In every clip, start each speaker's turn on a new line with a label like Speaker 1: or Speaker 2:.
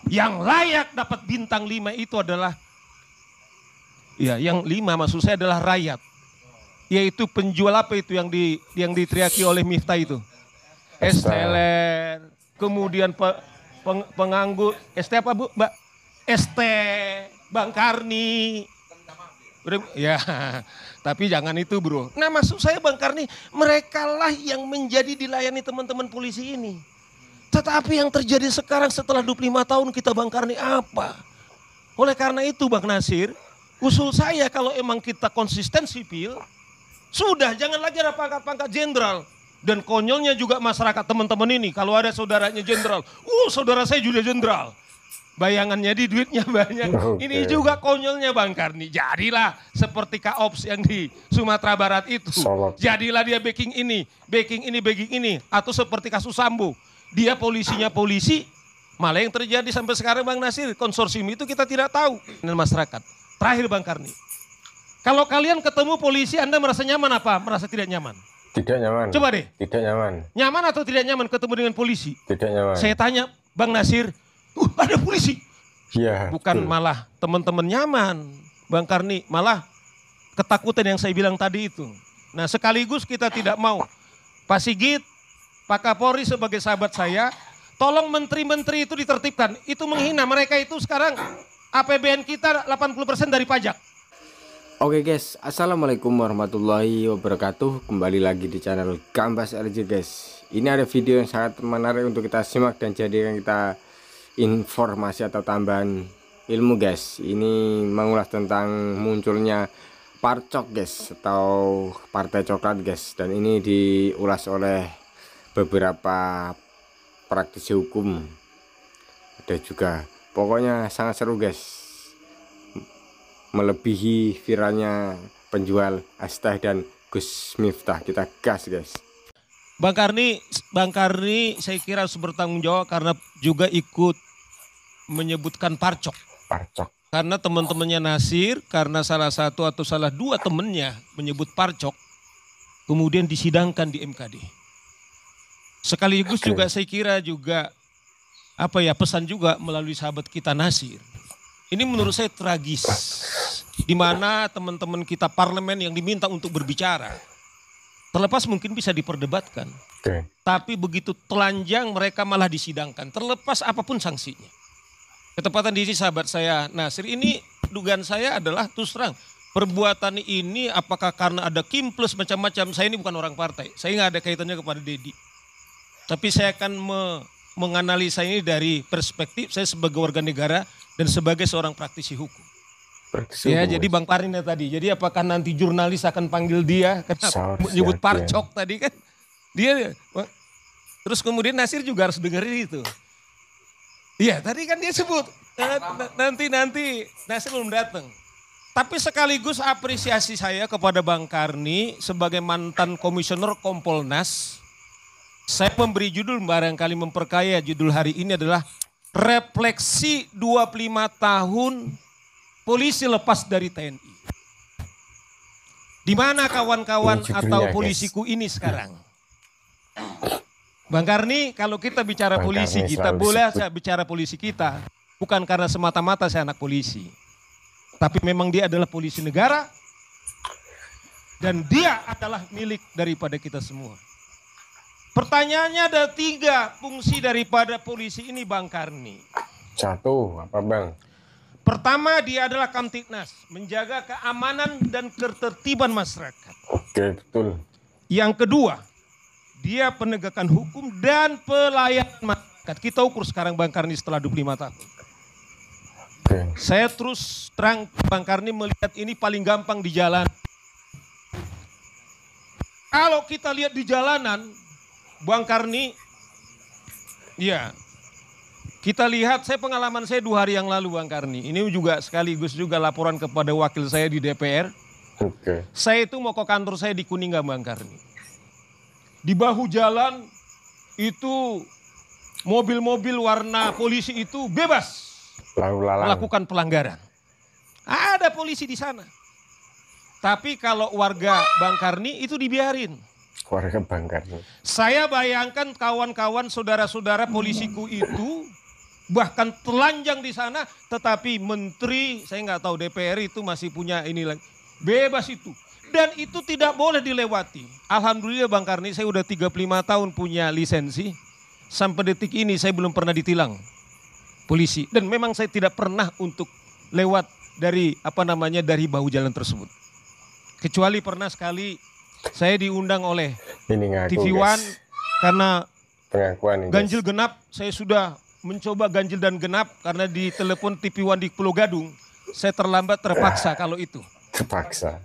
Speaker 1: Yang layak dapat bintang 5 itu adalah, ya yang 5 maksud saya adalah rakyat. Yaitu penjual apa itu yang diteriaki oleh Miftah itu? Es teler, kemudian penganggur, es teh apa Bu? Mbak? Es teh, Bang Karni. Ya, tapi jangan itu bro. Nah maksud saya Bang Karni, merekalah yang menjadi dilayani teman-teman polisi ini. Tetapi yang terjadi sekarang setelah 25 tahun kita Bang Karni apa? Oleh karena itu Bang Nasir, usul saya kalau emang kita konsisten sipil, sudah jangan lagi ada pangkat-pangkat jenderal. Dan konyolnya juga masyarakat teman-teman ini, kalau ada saudaranya jenderal, saudara saya juga jenderal. Bayangannya di duitnya banyak. Okay. Ini juga konyolnya Bang Karni. Jadilah seperti K-Ops yang di Sumatera Barat itu. Jadilah dia backing ini. Atau seperti kasus Sambo. Dia polisinya polisi, malah yang terjadi sampai sekarang Bang Nasir, konsorsium itu kita tidak tahu. Dan masyarakat. Terakhir Bang Karni. Kalau kalian ketemu polisi, Anda merasa nyaman apa? Merasa tidak nyaman?
Speaker 2: Tidak nyaman.
Speaker 1: Coba deh.
Speaker 2: Tidak nyaman.
Speaker 1: Nyaman atau tidak nyaman ketemu dengan polisi?
Speaker 2: Tidak nyaman.
Speaker 1: Saya tanya Bang Nasir, ada polisi.
Speaker 2: Ya,
Speaker 1: bukan betul. Malah teman-teman nyaman, Bang Karni, malah ketakutan yang saya bilang tadi itu. Nah sekaligus kita tidak mau, Pak Sigit, Pak Kapolri sebagai sahabat saya, tolong menteri-menteri itu ditertibkan. Itu menghina, mereka itu sekarang APBN kita 80% dari pajak.
Speaker 3: Oke guys, assalamualaikum warahmatullahi wabarakatuh. Kembali lagi di channel Gambas LG guys. Ini ada video yang sangat menarik untuk kita simak dan jadikan kita informasi atau tambahan ilmu guys. Ini mengulas tentang munculnya Parcok guys, atau Partai Coklat guys. Dan ini diulas oleh beberapa praktisi hukum. Ada juga, pokoknya sangat seru guys. Melebihi viralnya penjual es teh dan Gus Miftah. Kita gas guys.
Speaker 1: Bang Karni saya kira harus bertanggung jawab karena juga ikut menyebutkan Parcok. Karena teman-temannya Nasir, karena salah satu atau salah dua temannya menyebut Parcok, kemudian disidangkan di MKD. Sekaligus juga saya kira juga pesan juga melalui sahabat kita Nasir. Ini menurut saya tragis, di mana teman-teman kita parlemen yang diminta untuk berbicara, terlepas mungkin bisa diperdebatkan, tapi begitu telanjang mereka malah disidangkan, terlepas apapun sanksinya. Ketepatan diri sahabat saya Nasir, ini dugaan saya adalah terus terang, perbuatan ini apakah karena ada kimplus macam-macam, saya ini bukan orang partai, saya nggak ada kaitannya kepada Dedi. Tapi saya akan menganalisa ini dari perspektif saya sebagai warga negara dan sebagai seorang praktisi hukum. Jadi Bang Parina tadi, jadi apakah nanti jurnalis akan panggil dia karena menyebut Parcok tadi kan? Dia terus kemudian Nasir juga harus dengerin itu. Iya tadi kan dia sebut nanti Nasir belum datang. Tapi sekaligus apresiasi saya kepada Bang Karni sebagai mantan komisioner Kompolnas. Saya memberi judul, barangkali memperkaya judul hari ini adalah Refleksi 25 tahun polisi lepas dari TNI. Di mana kawan-kawan atau polisiku ini sekarang? Bang Karni, kalau kita bicara polisi kita, boleh saya bicara polisi kita. Bukan karena semata-mata saya anak polisi. Tapi memang dia adalah polisi negara. Dan dia adalah milik daripada kita semua. Pertanyaannya ada 3 fungsi daripada polisi ini Bang Karni.
Speaker 2: Satu, apa Bang?
Speaker 1: Pertama dia adalah Kamtibnas, menjaga keamanan dan ketertiban masyarakat.
Speaker 2: Oke, betul.
Speaker 1: Yang kedua, dia penegakan hukum dan pelayanan masyarakat. Kita ukur sekarang Bang Karni setelah 25 tahun.
Speaker 2: Oke.
Speaker 1: Saya terus terang Bang Karni melihat ini paling gampang di jalan. Kalau kita lihat di jalanan, Bang Karni, ya kita lihat, pengalaman saya 2 hari yang lalu Bang Karni. Ini juga sekaligus juga laporan kepada wakil saya di DPR.
Speaker 2: Oke.
Speaker 1: Saya itu mau ke kantor saya di Kuningan Bang Karni. Di bahu jalan itu mobil-mobil warna polisi itu bebas melakukan pelanggaran. Ada polisi di sana. Tapi kalau warga Bang Karni itu dibiarin.
Speaker 2: Warga Bang Karni.
Speaker 1: Saya bayangkan kawan-kawan saudara-saudara polisiku itu bahkan telanjang di sana, tetapi menteri, saya nggak tahu DPR itu masih punya ini lagi, bebas itu. Dan itu tidak boleh dilewati. Alhamdulillah Bang Karni, saya udah 35 tahun punya lisensi, sampai detik ini saya belum pernah ditilang polisi. Dan memang saya tidak pernah untuk lewat dari dari bahu jalan tersebut. Kecuali pernah sekali saya diundang oleh TV One karena
Speaker 2: pengakuan
Speaker 1: ganjil genap. Saya sudah mencoba ganjil dan genap karena di telepon TV One di Pulau Gadung. Saya terlambat, terpaksa kalau itu.
Speaker 2: Terpaksa.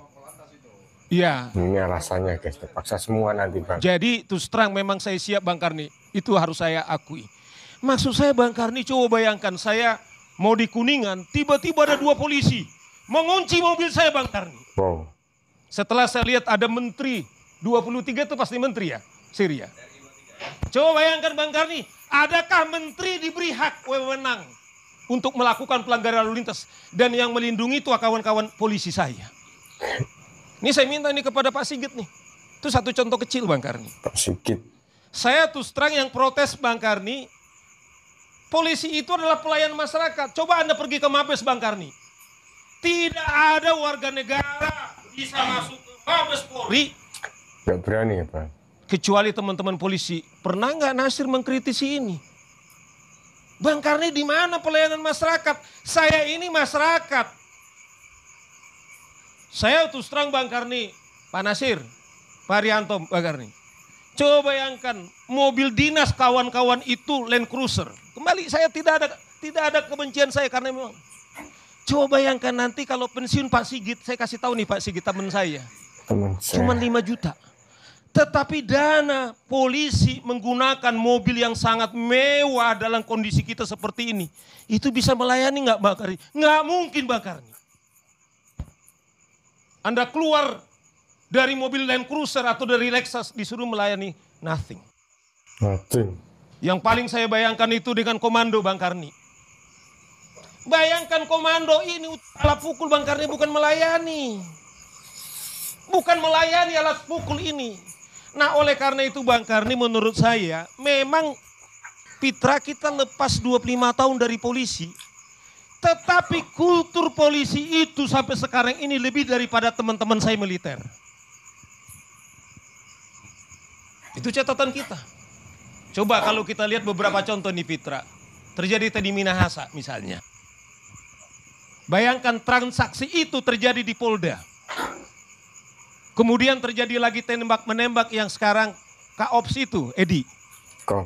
Speaker 1: Iya.
Speaker 2: Ini alasannya guys, terpaksa semua nanti Bang.
Speaker 1: Jadi terus terang memang saya siap Bang Karni. Itu harus saya akui. Maksud saya Bang Karni, coba bayangkan saya mau di Kuningan, tiba-tiba ada 2 polisi mengunci mobil saya Bang Karni.
Speaker 2: Wow.
Speaker 1: Setelah saya lihat ada menteri, 23 itu pasti menteri ya, Syria. Coba bayangkan Bang Karni, adakah menteri diberi hak wewenang untuk melakukan pelanggaran lalu lintas dan yang melindungi itu kawan-kawan polisi saya. Ini saya minta ini kepada Pak Sigit nih. Itu satu contoh kecil Bang Karni.
Speaker 2: Pak Sigit.
Speaker 1: Saya terus terang yang protes Bang Karni, polisi itu adalah pelayan masyarakat. Coba Anda pergi ke Mabes Bang Karni. Tidak ada warga negara bisa masuk ke Mabes Polri.
Speaker 2: Gak berani ya Bang.
Speaker 1: Kecuali teman-teman polisi. Pernah nggak Nasir mengkritisi ini? Bang Karni di mana pelayanan masyarakat? Saya ini masyarakat. Saya terus terang Bang Karni, Pak Nasir, Pak Rianto, Bang Karni. Coba bayangkan mobil dinas kawan-kawan itu Land Cruiser. Kembali saya tidak ada kebencian saya karena memang. Coba bayangkan nanti kalau pensiun Pak Sigit, saya kasih tahu nih Pak Sigit teman saya. Cuma 5 juta. Tetapi dana polisi menggunakan mobil yang sangat mewah dalam kondisi kita seperti ini. Itu bisa melayani nggak Bang Karni? Nggak mungkin Bang Karni. Anda keluar dari mobil Land Cruiser atau dari Lexus disuruh melayani nothing.
Speaker 2: Nothing.
Speaker 1: Yang paling saya bayangkan itu dengan komando Bang Karni. Bayangkan komando ini alat pukul Bang Karni bukan melayani. Bukan melayani alat pukul ini. Nah oleh karena itu Bang Karni menurut saya memang fitrah kita lepas 25 tahun dari polisi. Tetapi kultur polisi itu sampai sekarang ini lebih daripada teman-teman saya militer. Itu catatan kita. Coba kalau kita lihat beberapa contoh nih Fitra. Terjadi tadi Minahasa misalnya. Bayangkan transaksi itu terjadi di Polda. Kemudian terjadi lagi tembak-menembak yang sekarang Kaops itu, Edi.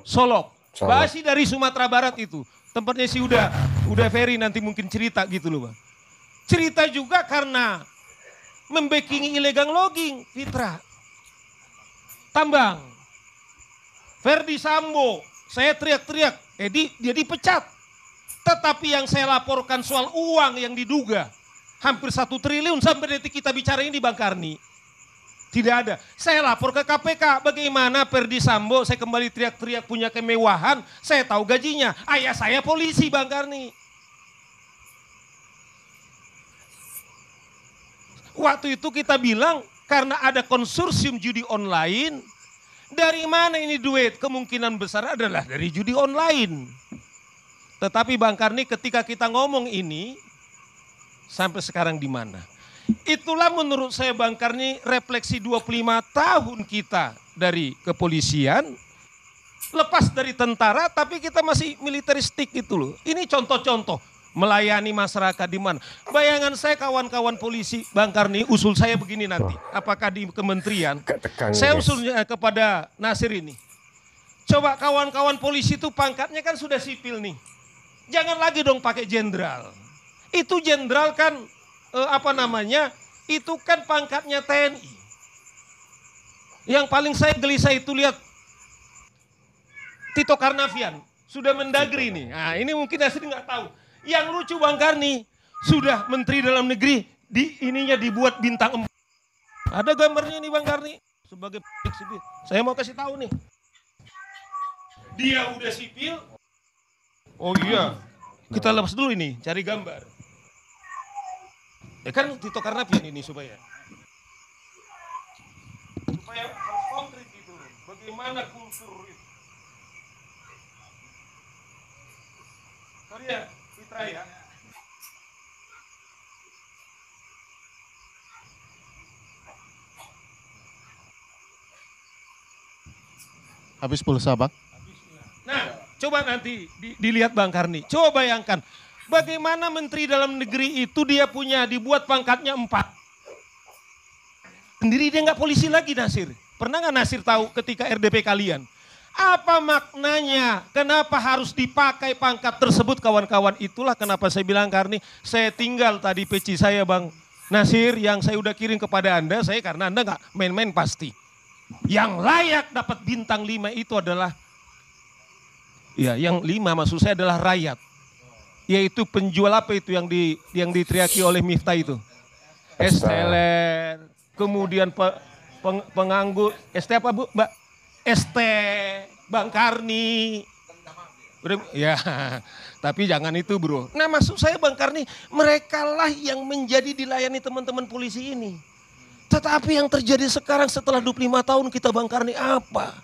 Speaker 1: Solok. Basi dari Sumatera Barat itu. Tempatnya sih udah Ferry nanti mungkin cerita gitu loh Bang. Cerita juga karena membackingi illegal logging, Fitra. Tambang. Ferdi Sambo, saya teriak-teriak, dia dipecat. Tetapi yang saya laporkan soal uang yang diduga hampir 1 triliun sampai detik kita bicara ini Bang Karni. Tidak ada. Saya lapor ke KPK. Bagaimana Ferdi Sambo, saya kembali teriak-teriak punya kemewahan. Saya tahu gajinya. Ayah saya polisi Bang Karni. Waktu itu kita bilang karena ada konsorsium judi online. Dari mana ini duit? Kemungkinan besar adalah dari judi online. Tetapi Bang Karni ketika kita ngomong ini. Sampai sekarang di mana? Itulah menurut saya Bang Karni refleksi 25 tahun kita dari kepolisian. Lepas dari tentara tapi kita masih militeristik gitu loh. Ini contoh-contoh melayani masyarakat di mana. Bayangan saya kawan-kawan polisi Bang Karni usul saya begini nanti. Apakah di kementerian. Saya usulnya kepada Nasir ini. Coba kawan-kawan polisi itu pangkatnya kan sudah sipil nih. Jangan lagi dong pakai jenderal. Itu jenderal kan itu kan pangkatnya TNI. Yang paling saya gelisah itu lihat Tito Karnavian sudah mendagri nih. Nah ini mungkin Nasir nggak tahu. Yang lucu Bang Karni sudah Menteri Dalam Negeri ininya dibuat bintang 4. Ada gambarnya nih Bang Karni sebagai sipil. Saya mau kasih tahu nih. Dia udah sipil. Oh iya, kita lepas dulu ini cari gambar. Ya kan Tito Karnavian ini supaya harus konkret gitu. Bagaimana kultur itu. Sorry ya, Fitra ya.
Speaker 4: Habis pulsa, Bang.
Speaker 1: Nah, coba nanti dilihat Bang Karni. Coba bayangkan, bagaimana Menteri Dalam Negeri itu dia punya dibuat pangkatnya 4. Sendiri dia nggak polisi lagi Nasir. Pernah nggak Nasir tahu ketika RDP kalian? Apa maknanya? Kenapa harus dipakai pangkat tersebut kawan-kawan? Itulah kenapa saya bilang Karni, saya tinggal tadi peci saya Bang Nasir yang saya udah kirim kepada Anda, karena Anda nggak main-main pasti. Yang layak dapat bintang 5 itu adalah, ya yang 5 maksud saya adalah rakyat. Yaitu penjual apa itu yang diteriaki oleh Miftah itu? Esteller, kemudian penganggur, ST apa Bu? Mbak? ST, Bang Karni. Ya, tapi jangan itu bro. Nah maksud saya Bang Karni, merekalah yang menjadi dilayani teman-teman polisi ini. Tetapi yang terjadi sekarang setelah 25 tahun kita Bang Karni apa?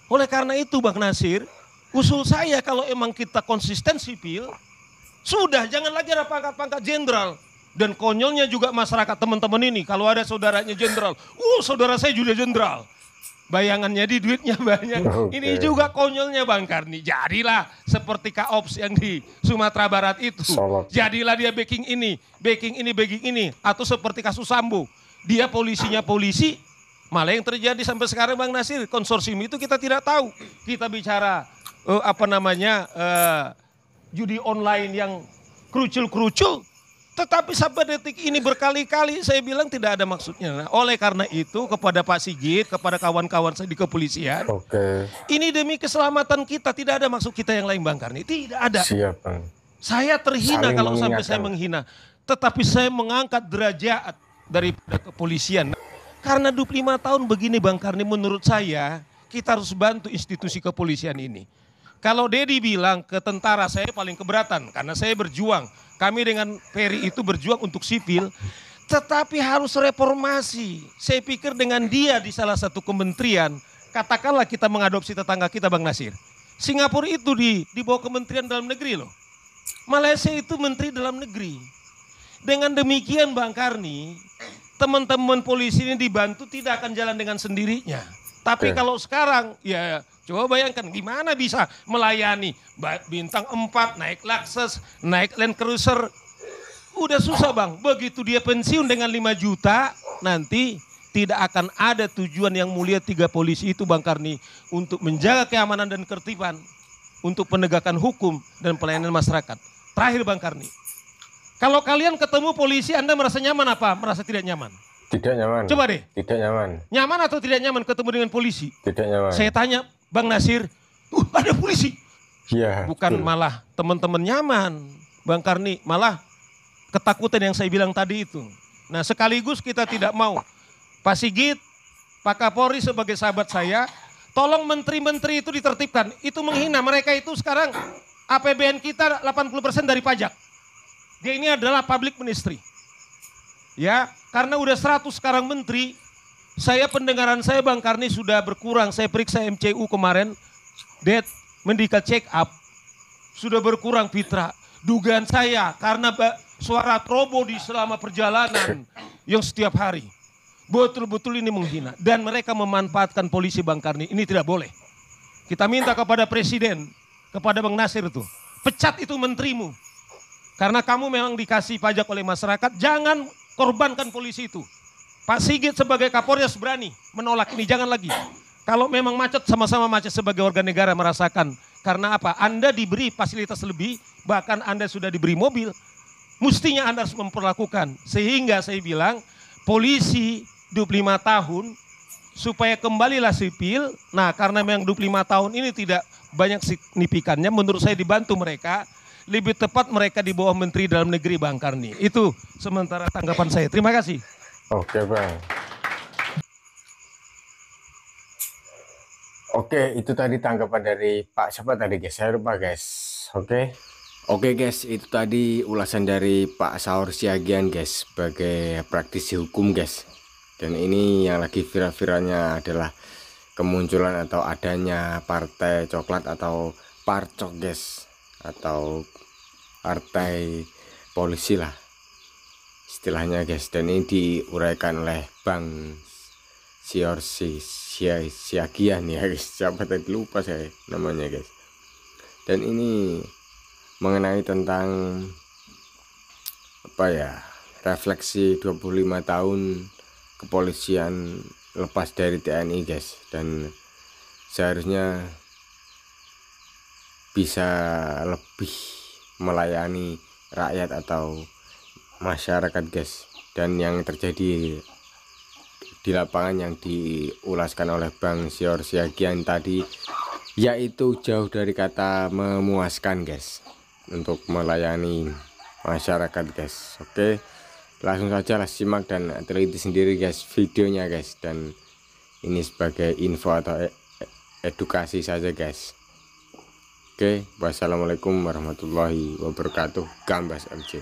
Speaker 1: Oleh karena itu Bang Nasir, usul saya kalau emang kita konsisten sipil, sudah jangan lagi ada pangkat-pangkat jenderal. Dan konyolnya juga masyarakat teman-teman ini, kalau ada saudaranya jenderal, saudara saya juga jenderal. Bayangannya di duitnya banyak. Okay. Ini juga konyolnya Bang Karni. Jadilah seperti Kaops yang di Sumatera Barat itu. Jadilah dia backing ini. Atau seperti kasus Sambo. Dia polisinya polisi, malah yang terjadi sampai sekarang Bang Nasir, konsorsium itu kita tidak tahu. Kita bicara judi online yang kerucul-kerucul, tetapi sampai detik ini berkali-kali saya bilang tidak ada maksudnya. Nah, oleh karena itu kepada Pak Sigit, kepada kawan-kawan saya di kepolisian, ini demi keselamatan kita, tidak ada maksud kita yang lain Bang Karni, tidak ada.
Speaker 2: Siap Bang.
Speaker 1: Saya terhina kalau sampai saya menghina, tetapi saya mengangkat derajat daripada kepolisian. Karena 25 tahun begini Bang Karni, menurut saya kita harus bantu institusi kepolisian ini. Kalau Dedi bilang ke tentara, saya paling keberatan karena saya berjuang. Kami dengan Ferry itu berjuang untuk sipil, tetapi harus reformasi. Saya pikir dengan dia di salah satu kementerian, katakanlah kita mengadopsi tetangga kita Bang Nasir. Singapura itu di bawah Kementerian Dalam Negeri loh. Malaysia itu Menteri Dalam Negeri. Dengan demikian Bang Karni, teman-teman polisi ini dibantu tidak akan jalan dengan sendirinya. Tapi kalau sekarang, ya coba bayangkan gimana bisa melayani bintang 4, naik Lexus, naik Land Cruiser. Udah susah Bang, begitu dia pensiun dengan 5 juta, nanti tidak akan ada tujuan yang mulia 3 polisi itu Bang Karni untuk menjaga keamanan dan ketertiban, untuk penegakan hukum dan pelayanan masyarakat. Terakhir Bang Karni, kalau kalian ketemu polisi Anda merasa nyaman apa? Merasa tidak nyaman?
Speaker 2: Tidak nyaman.
Speaker 1: Coba deh.
Speaker 2: Tidak nyaman.
Speaker 1: Nyaman atau tidak nyaman ketemu dengan polisi?
Speaker 2: Tidak nyaman.
Speaker 1: Saya tanya Bang Nasir, ada polisi?
Speaker 2: Iya.
Speaker 1: Bukan malah teman-teman nyaman Bang Karni, malah ketakutan yang saya bilang tadi itu. Nah sekaligus kita tidak mau Pak Sigit, Pak Kapolri sebagai sahabat saya, tolong menteri-menteri itu ditertibkan. Itu menghina, mereka itu sekarang APBN kita 80% dari pajak. Dia ini adalah public ministry. Ya, karena udah 100 sekarang menteri, pendengaran saya Bang Karni sudah berkurang. Saya periksa MCU kemarin, medical check up, sudah berkurang Fitra. Dugaan saya karena suara trobo di selama perjalanan yang setiap hari. Betul-betul ini menghina. Dan mereka memanfaatkan polisi Bang Karni, ini tidak boleh. Kita minta kepada Presiden, kepada Bang Nasir tuh, pecat itu menterimu. Karena kamu memang dikasih pajak oleh masyarakat, jangan korbankan polisi itu. Pak Sigit sebagai Kapolres berani menolak ini, jangan lagi. Kalau memang macet, sama-sama macet sebagai warga negara merasakan. Karena apa? Anda diberi fasilitas lebih, bahkan Anda sudah diberi mobil. Mestinya Anda harus memperlakukan. Sehingga saya bilang, polisi 25 tahun, supaya kembalilah sipil. Nah karena memang 25 tahun ini tidak banyak signifikannya, menurut saya dibantu mereka. Lebih tepat mereka di bawah Menteri Dalam Negeri Bang Karni. Itu sementara tanggapan saya. Terima kasih.
Speaker 2: Oke Bang. Oke, itu tadi tanggapan dari Pak siapa tadi guys? Saya lupa guys.
Speaker 3: Oke guys, itu tadi ulasan dari Pak Saur Siagian guys, sebagai praktisi hukum guys. Dan ini yang lagi viral-viralnya adalah kemunculan atau adanya partai coklat atau parcok guys, atau partai polisi lah istilahnya guys, dan ini diuraikan oleh Bang Siagian ya guys, siapa tadi lupa saya namanya guys. Dan ini mengenai tentang apa ya, refleksi 25 tahun kepolisian lepas dari TNI guys, dan seharusnya bisa lebih melayani rakyat atau masyarakat guys. Dan yang terjadi di lapangan yang diulaskan oleh Bang Siagian tadi, yaitu jauh dari kata memuaskan guys untuk melayani masyarakat guys. Oke, langsung saja lah simak dan teliti sendiri guys videonya guys, dan ini sebagai info atau edukasi saja guys. Oke, wassalamualaikum warahmatullahi wabarakatuh. Gambas LJ.